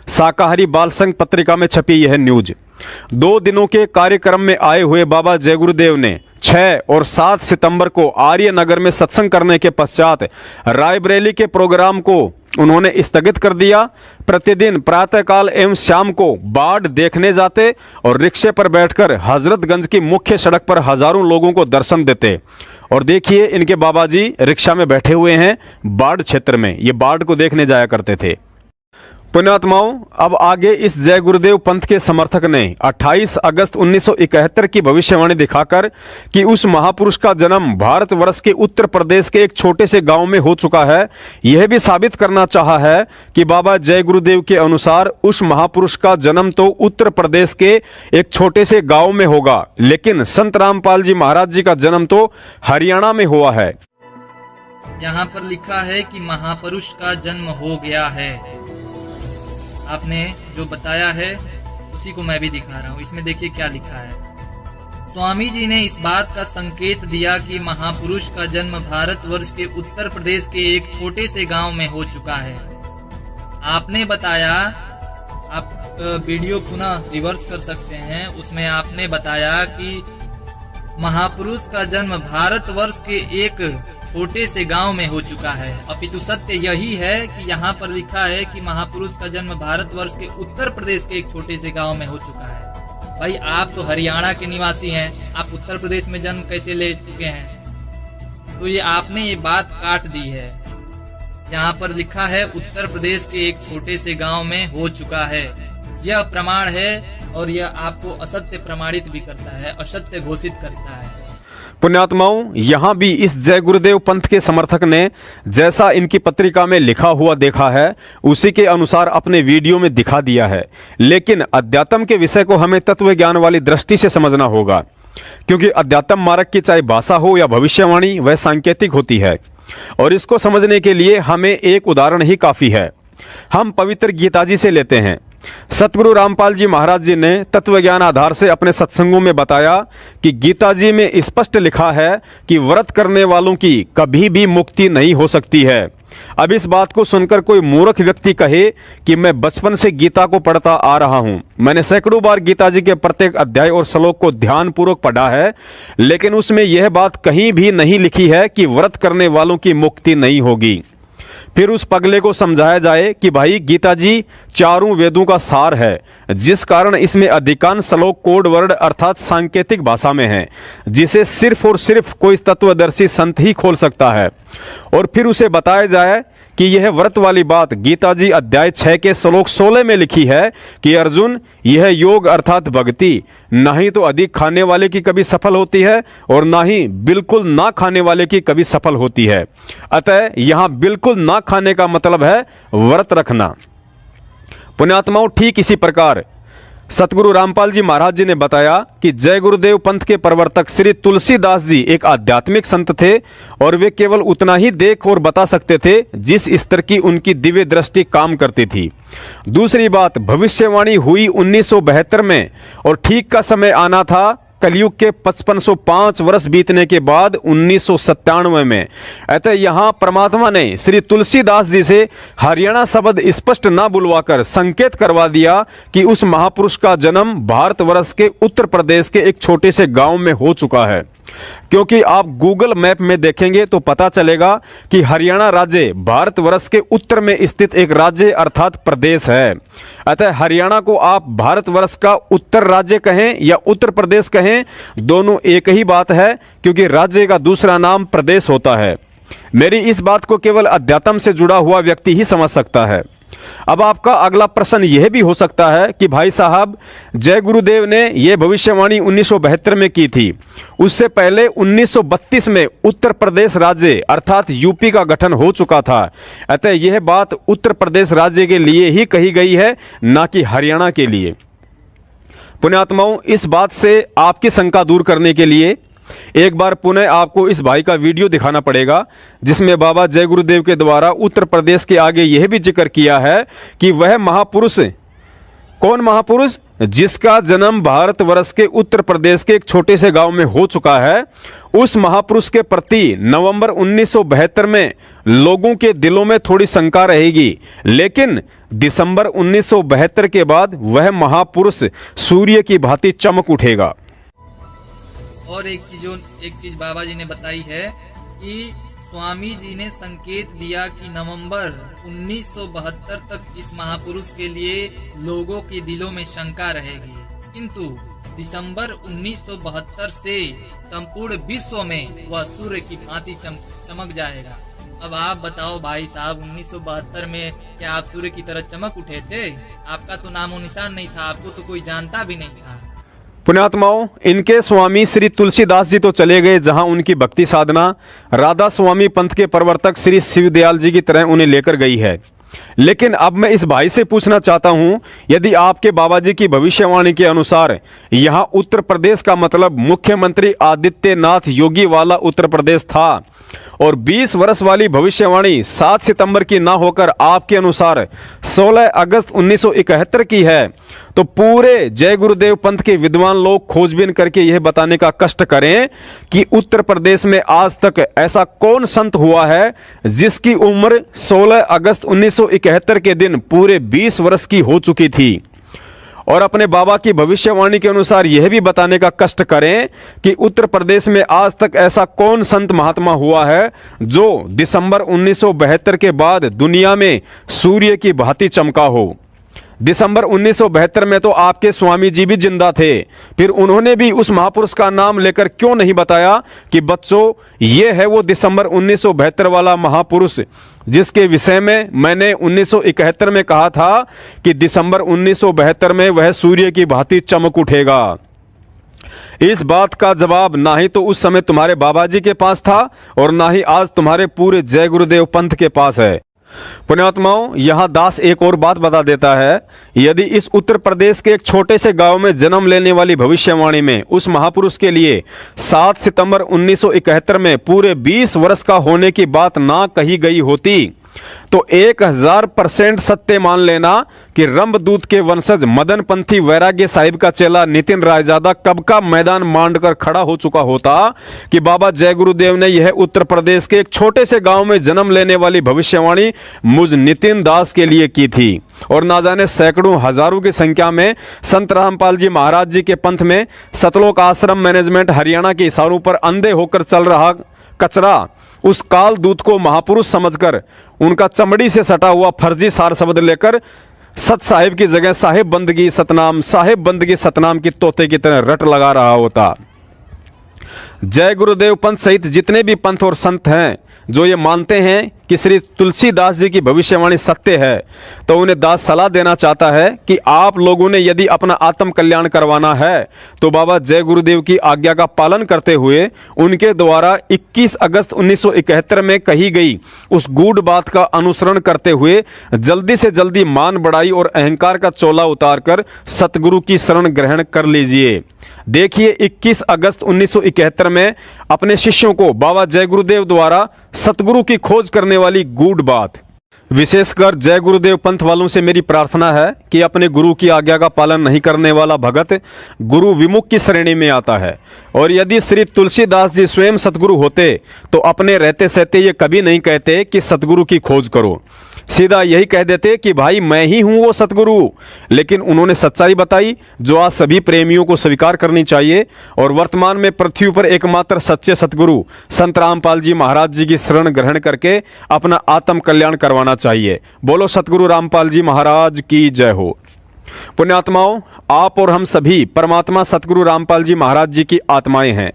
शाकाहारी बाल संघ पत्रिका में छपी यह न्यूज। 2 दिनों के कार्यक्रम में आए हुए बाबा जय गुरुदेव ने 6 और 7 सितंबर को आर्य नगर में सत्संग करने के पश्चात रायबरेली के प्रोग्राम को उन्होंने स्थगित कर दिया। प्रतिदिन प्रातःकाल एवं शाम को बाढ़ देखने जाते और रिक्शे पर बैठकर हजरतगंज की मुख्य सड़क पर हजारों लोगों को दर्शन देते। और देखिए इनके बाबा जी रिक्शा में बैठे हुए हैं बाढ़ क्षेत्र में, ये बाढ़ को देखने जाया करते थे। पुण्यात्माओं, अब आगे इस जय गुरुदेव पंथ के समर्थक ने 28 अगस्त 1971 की भविष्यवाणी दिखाकर कि उस महापुरुष का जन्म भारतवर्ष के उत्तर प्रदेश के एक छोटे से गांव में हो चुका है, यह भी साबित करना चाहा है कि बाबा जय गुरुदेव के अनुसार उस महापुरुष का जन्म तो उत्तर प्रदेश के एक छोटे से गांव में होगा, लेकिन संत रामपाल जी महाराज जी का जन्म तो हरियाणा में हुआ है। यहाँ पर लिखा है कि महापुरुष का जन्म हो गया है। आपने जो बताया है उसी को मैं भी दिखा रहा हूँ। इसमें देखिए क्या लिखा है। स्वामी जी ने इस बात का संकेत दिया कि महापुरुष का जन्म भारतवर्ष के उत्तर प्रदेश के एक छोटे से गांव में हो चुका है। आपने बताया, आप वीडियो पुनः रिवर्स कर सकते हैं, उसमें आपने बताया कि महापुरुष का जन्म भारतवर्ष के एक छोटे से गांव में हो चुका है। अपितु सत्य यही है कि यहाँ पर लिखा है कि महापुरुष का जन्म भारतवर्ष के उत्तर प्रदेश के एक छोटे से गांव में हो चुका है। भाई आप तो हरियाणा के निवासी हैं, आप उत्तर प्रदेश में जन्म कैसे ले चुके हैं? तो ये आपने ये बात काट दी है। यहाँ पर लिखा है उत्तर प्रदेश के एक छोटे से गांव में हो चुका है। यह प्रमाण है और यह आपको असत्य प्रमाणित भी करता है, असत्य घोषित करता है। पुण्यात्माओं, यहां भी इस जय गुरुदेव पंथ के समर्थक ने जैसा इनकी पत्रिका में लिखा हुआ देखा है उसी के अनुसार अपने वीडियो में दिखा दिया है, लेकिन अध्यात्म के विषय को हमें तत्व ज्ञान वाली दृष्टि से समझना होगा, क्योंकि अध्यात्म मार्ग की चाहे भाषा हो या भविष्यवाणी वह सांकेतिक होती है। और इसको समझने के लिए हमें एक उदाहरण ही काफी है। हम पवित्र गीता जी से लेते हैं। सतगुरु रामपाल जी महाराज जी ने तत्वज्ञान आधार से अपने सत्संगों में बताया कि गीता जी में स्पष्ट लिखा है कि व्रत करने वालों की कभी भी मुक्ति नहीं हो सकती है। अब इस बात को सुनकर कोई मूर्ख व्यक्ति कहे कि मैं बचपन से गीता को पढ़ता आ रहा हूं, मैंने सैकड़ों बार गीता जी के प्रत्येक अध्याय और श्लोक को ध्यानपूर्वक पढ़ा है, लेकिन उसमें यह बात कहीं भी नहीं लिखी है कि व्रत करने वालों की मुक्ति नहीं होगी। फिर उस पगले को समझाया जाए कि भाई गीता जी चारों वेदों का सार है, जिस कारण इसमें अधिकांश श्लोक कोड वर्ड अर्थात सांकेतिक भाषा में है, जिसे सिर्फ और सिर्फ कोई तत्वदर्शी संत ही खोल सकता है। और फिर उसे बताया जाए कि यह व्रत वाली बात गीता जी अध्याय 6 के श्लोक 16 में लिखी है कि अर्जुन, यह योग अर्थात भक्ति ना ही तो अधिक खाने वाले की कभी सफल होती है और ना ही बिल्कुल ना खाने वाले की कभी सफल होती है। अतः यहाँ बिल्कुल ना खाने का मतलब है व्रत रखना। पुण्यात्माओं, ठीक इसी प्रकार सतगुरु रामपाल जी महाराज जी ने बताया कि जय गुरुदेव पंथ के प्रवर्तक श्री तुलसीदास जी एक आध्यात्मिक संत थे और वे केवल उतना ही देख और बता सकते थे जिस स्तर की उनकी दिव्य दृष्टि काम करती थी। दूसरी बात, भविष्यवाणी हुई 1972 में और ठीक का समय आना था कलयुग के 5505 वर्ष बीतने के बाद 1997 में। अतः यहाँ परमात्मा ने श्री तुलसीदास जी से हरियाणा शब्द स्पष्ट ना बुलवाकर संकेत करवा दिया कि उस महापुरुष का जन्म भारतवर्ष के उत्तर प्रदेश के एक छोटे से गांव में हो चुका है। क्योंकि आप गूगल मैप में देखेंगे तो पता चलेगा कि हरियाणा राज्य भारतवर्ष के उत्तर में स्थित एक राज्य अर्थात प्रदेश है। अतः हरियाणा को आप भारतवर्ष का उत्तर राज्य कहें या उत्तर प्रदेश कहें, दोनों एक ही बात है, क्योंकि राज्य का दूसरा नाम प्रदेश होता है। मेरी इस बात को केवल अध्यात्म से जुड़ा हुआ व्यक्ति ही समझ सकता है। अब आपका अगला प्रश्न यह भी हो सकता है कि भाई साहब, जय गुरुदेव ने यह भविष्यवाणी 1972 में की थी, उससे पहले 1932 में उत्तर प्रदेश राज्य अर्थात यूपी का गठन हो चुका था, अतः यह बात उत्तर प्रदेश राज्य के लिए ही कही गई है, ना कि हरियाणा के लिए। पुण्यात्माओं, इस बात से आपकी शंका दूर करने के लिए एक बार पुनः आपको इस भाई का वीडियो दिखाना पड़ेगा, जिसमें बाबा जय गुरुदेव के द्वारा उत्तर प्रदेश के आगे यह भी जिक्र किया है कि वह महापुरुष, कौन महापुरुष, जिसका जन्म भारतवर्ष के उत्तर प्रदेश के एक छोटे से गांव में हो चुका है, उस महापुरुष के प्रति नवंबर 1972 में लोगों के दिलों में थोड़ी शंका रहेगी, लेकिन दिसंबर 1972 के बाद वह महापुरुष सूर्य की भांति चमक उठेगा। और एक चीज बाबा जी ने बताई है कि स्वामी जी ने संकेत दिया कि नवंबर 1972 तक इस महापुरुष के लिए लोगों के दिलों में शंका रहेगी, किंतु दिसंबर 1972 से संपूर्ण विश्व में वह सूर्य की भांति चमक जाएगा। अब आप बताओ भाई साहब, 1972 में क्या आप सूर्य की तरह चमक उठे थे? आपका तो नामो निशान नहीं था, आपको तो कोई जानता भी नहीं था। पुण्यात्माओं, इनके स्वामी श्री तुलसीदास जी तो चले गए, जहां उनकी भक्ति साधना राधा स्वामी पंथ के प्रवर्तक श्री शिवदयाल जी की तरह उन्हें लेकर गई है। लेकिन अब मैं इस भाई से पूछना चाहता हूं, यदि आपके बाबा जी की भविष्यवाणी के अनुसार यहां उत्तर प्रदेश का मतलब मुख्यमंत्री आदित्यनाथ योगी वाला उत्तर प्रदेश था और 20 वर्ष वाली भविष्यवाणी 7 सितंबर की ना होकर आपके अनुसार 16 अगस्त 1971 की है, तो पूरे जय गुरुदेव पंथ के विद्वान लोग खोजबीन करके यह बताने का कष्ट करें कि उत्तर प्रदेश में आज तक ऐसा कौन संत हुआ है जिसकी उम्र 16 अगस्त 1971 के दिन पूरे 20 वर्ष की हो चुकी थी। और अपने बाबा की भविष्यवाणी के अनुसार यह भी बताने का कष्ट करें कि उत्तर प्रदेश में आज तक ऐसा कौन संत महात्मा हुआ है जो दिसंबर 1972 के बाद दुनिया में सूर्य की भांति चमका हो। दिसंबर 1972 में तो आपके स्वामी जी भी जिंदा थे, फिर उन्होंने भी उस महापुरुष का नाम लेकर क्यों नहीं बताया कि बच्चों, ये है वो दिसंबर 1972 वाला महापुरुष जिसके विषय में मैंने 1971 में कहा था कि दिसंबर 1972 में वह सूर्य की भांति चमक उठेगा। इस बात का जवाब ना ही तो उस समय तुम्हारे बाबा जी के पास था और ना ही आज तुम्हारे पूरे जय गुरुदेव पंथ के पास है। पुण्यात्माओं, यहां दास एक और बात बता देता है, यदि इस उत्तर प्रदेश के एक छोटे से गांव में जन्म लेने वाली भविष्यवाणी में उस महापुरुष के लिए 7 सितंबर 1971 में पूरे 20 वर्ष का होने की बात ना कही गई होती तो 1000% सत्य मान लेना कि रंभदूत के वंशज मदन पंथी वैराग्य साहिब का चेला नितिन रायजादा कब का मैदान मांड कर खड़ा हो चुका होता कि बाबा जय गुरुदेव ने यह उत्तर प्रदेश के एक छोटे से गांव में जन्म लेने वाली भविष्यवाणी मुझ नितिन दास के लिए की थी। और ना जाने सैकड़ों हजारों की संख्या में संत रामपाल जी महाराज जी के पंथ में सतलोक आश्रम मैनेजमेंट हरियाणा के इशारों पर अंधे होकर चल रहा कचरा उस काल दूत को महापुरुष समझकर उनका चमड़ी से सटा हुआ फर्जी सार शब्द लेकर सत साहिब की जगह साहिब बंदगी सतनाम की तोते की तरह रट लगा रहा होता। जय गुरुदेव पंथ सहित जितने भी पंथ और संत हैं जो ये मानते हैं कि श्री तुलसीदास जी की भविष्यवाणी सत्य है, तो उन्हें दास सलाह देना चाहता है कि आप लोगों ने यदि अपना आत्म कल्याण करवाना है तो बाबा जय गुरुदेव की आज्ञा का पालन करते हुए उनके द्वारा 21 अगस्त 1971 में कही गई उस गूढ़ बात का अनुसरण करते हुए जल्दी से जल्दी मान बढ़ाई और अहंकार का चोला उतारकर सतगुरु की शरण ग्रहण कर लीजिए। देखिए 21 अगस्त 1971 में अपने शिष्यों को बाबा जय गुरुदेव द्वारा सतगुरु की खोज करने वाली गूढ़ बात। विशेषकर जय गुरुदेव पंथ वालों से मेरी प्रार्थना है कि अपने गुरु की आज्ञा का पालन नहीं करने वाला भगत गुरु विमुख की श्रेणी में आता है। और यदि श्री तुलसीदास जी स्वयं सतगुरु होते तो अपने रहते सहते ये कभी नहीं कहते कि सतगुरु की खोज करो, सीधा यही कह देते कि भाई मैं ही हूं वो सतगुरु। लेकिन उन्होंने सच्चाई बताई जो आज सभी प्रेमियों को स्वीकार करनी चाहिए और वर्तमान में पृथ्वी पर एकमात्र सच्चे सतगुरु संत रामपाल जी महाराज जी की शरण ग्रहण करके अपना आत्म कल्याण करवाना चाहिए। बोलो सतगुरु रामपाल जी महाराज की जय हो। पुण्यात्माओं, आप और हम सभी परमात्मा सतगुरु रामपाल जी महाराज जी की आत्माएं हैं।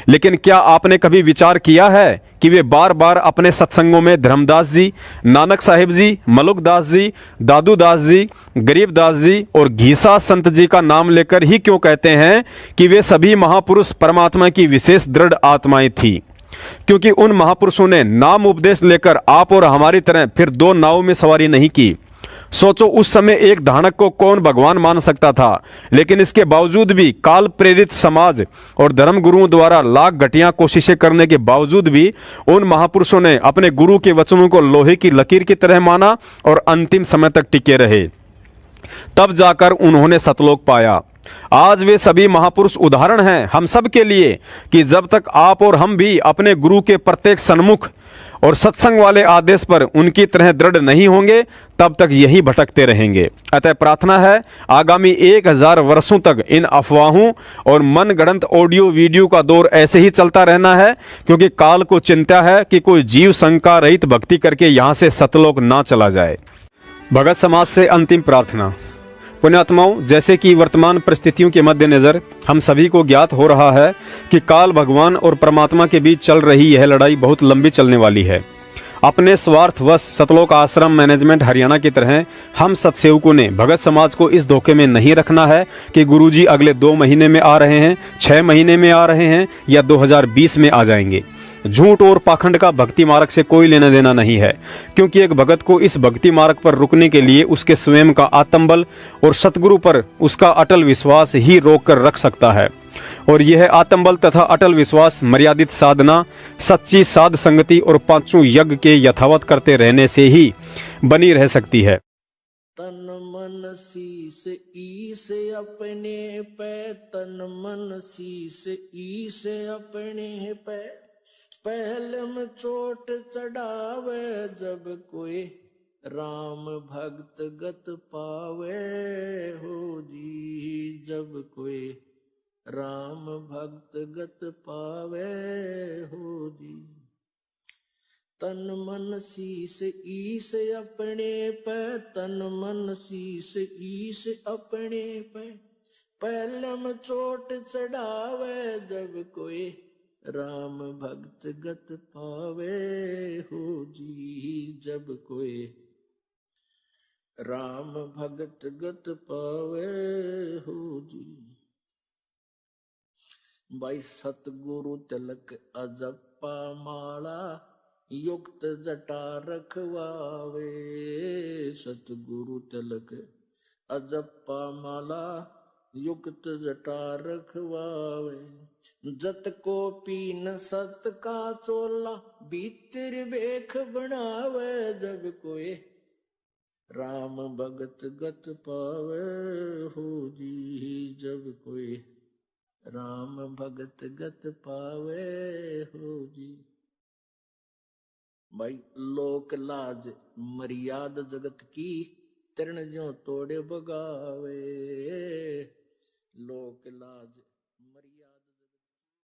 लेकिन क्या आपने कभी विचार किया है कि वे बार बार अपने सत्संगों में धर्मदास जी, नानक साहिब जी, मलुकदास जी, दादू दास जी, गरीबदास जी और घीसा संत जी का नाम लेकर ही क्यों कहते हैं कि वे सभी महापुरुष परमात्मा की विशेष दृढ़ आत्माएं थी? क्योंकि उन महापुरुषों ने नाम उपदेश लेकर आप और हमारी तरह फिर दो नावों में सवारी नहीं की। सोचो, उस समय एक धानक को कौन भगवान मान सकता था? लेकिन इसके बावजूद भी काल प्रेरित समाज और धर्म गुरुओं द्वारा लाख घटिया कोशिशें करने के बावजूद भी उन महापुरुषों ने अपने गुरु के वचनों को लोहे की लकीर की तरह माना और अंतिम समय तक टिके रहे। तब जाकर उन्होंने सतलोक पाया। आज वे सभी महापुरुष उदाहरण हैं हम सब के लिए कि जब तक आप और हम भी अपने गुरु के प्रत्येक सन्मुख और सत्संग वाले आदेश पर उनकी तरह दृढ़ नहीं होंगे, तब तक यही भटकते रहेंगे। अतः प्रार्थना है, आगामी 1000 वर्षों तक इन अफवाहों और मनगढ़ंत ऑडियो वीडियो का दौर ऐसे ही चलता रहना है, क्योंकि काल को चिंता है कि कोई जीव शंका रहित भक्ति करके यहाँ से सतलोक ना चला जाए। भगत समाज से अंतिम प्रार्थना। पुण्यात्माओं, जैसे कि वर्तमान परिस्थितियों के मद्देनजर हम सभी को ज्ञात हो रहा है कि काल भगवान और परमात्मा के बीच चल रही यह लड़ाई बहुत लंबी चलने वाली है। अपने स्वार्थवश सतलोक आश्रम मैनेजमेंट हरियाणा की तरह हम सत्सेवकों ने भगत समाज को इस धोखे में नहीं रखना है कि गुरुजी अगले 2 महीने में आ रहे हैं, 6 महीने में आ रहे हैं या 2020 में आ जाएंगे। झूठ और पाखंड का भक्ति मार्ग से कोई लेना देना नहीं है, क्योंकि एक भगत को इस भक्ति मार्ग पर रुकने के लिए उसके स्वयं का आत्मबल और सतगुरु पर उसका अटल विश्वास ही रोक कर रख सकता है। और यह आत्मबल तथा अटल विश्वास मर्यादित साधना, सच्ची साध संगति और 5 यज्ञ के यथावत करते रहने से ही बनी रह सकती है। तन मन शीस ईस अपने पे, तन मन शीस ईस अपने पे, पहले में चोट चढ़ावे जब कोई राम भक्त गत पावे हो जी, जब कोई राम भक्त गत पावे हो जी। तन मन शीस ईस अपने पे, तन मन शीस ईस अपने पे, पहले में चोट चढ़ावे जब कोई राम भक्त गत पावे हो जी, जब कोई राम भक्त गत पावे हो जी। भाई सतगुरु तिलक अजप्पा माला, युक्त जटा रखवावे, सतगुरु तिलक अजप्पा माला, युक्त जटा रखवावे। जत को पीन सत का चोला, भीतर बेख बनावे जब कोई राम भगत गत पावे हो जी, जब कोई राम भगत गत पावे हो जी। भाई लोक लाज मर्याद जगत की, तृण ज्यों तोड़े बगावे, लोक लाज